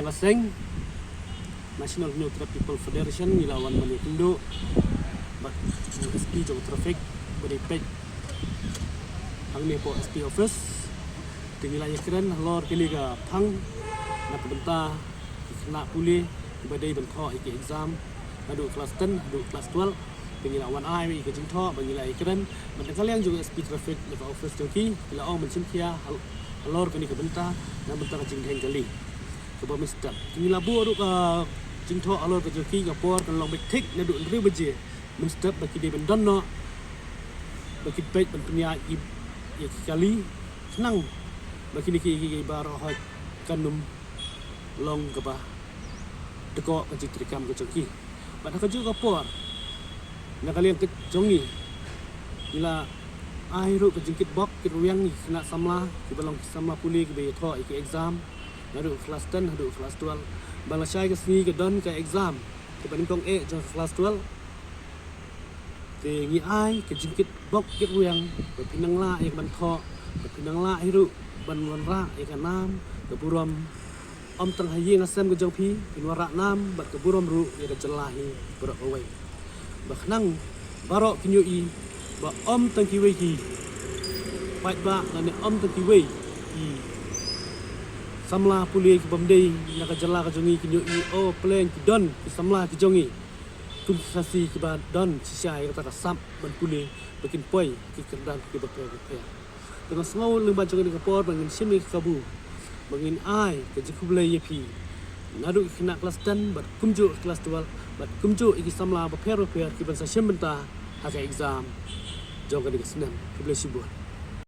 Laseng National New People Federation ilawan mani Indo bat SP jong traffic beripet ang ni po SP office tinggal keren lor kini ga thang nak benta kena pulih badai bentho iki exam adu kelas 10 adu kelas 12 tinggal awan ai ke jingtho bangila keren ban kalian juga SP traffic ni office joki bila ong mencim kia lor kini ke benta na benta jing heng kali ke mister tinggal labu adu jingtho alor ke joki ga por kan long betik na du ri beje mister bagi dia bendon no bagi page ban punya ya kali senang bagi ni ki baro ha kanum long ke ba deko ke citrikam ke joki pada kerja ke por na kalian ke jongi ila airu ke jingkit bok ke ruyang ni kena samla ke balong samla puli ke be tho iki exam baru kelas 10 adu kelas 12 balasai ke sini ke don ke exam ke banding e jong kelas 12 ke ngi ai ke jingkit bok ke ruyang ke pinang la ek ban tho ke pinang la airu ban wan ra ek nam ke burom om tang hayi ngasam ke jong pi pinwara nam bat ke burom ru ye ke jelahi bro away baknang barok kinyui ba om tang ki wei ki pai ba lan om tang ki wei i samla puli ke bamdei nak jela ke jongi kinyui o plan ki don ki samla ki jongi kun sasi ki ba don sisai kata sap ban puli bikin poi ki kerdan ki bakal dengan semua lembaga jongi ke por bangin simi kabu bangin ai ke jikubule yepi nadu kena kelas 10 bat kumju kelas 12 bat kumju iki samla ba per ki ban sa shembenta ha exam jong ke senam ki boleh sibuk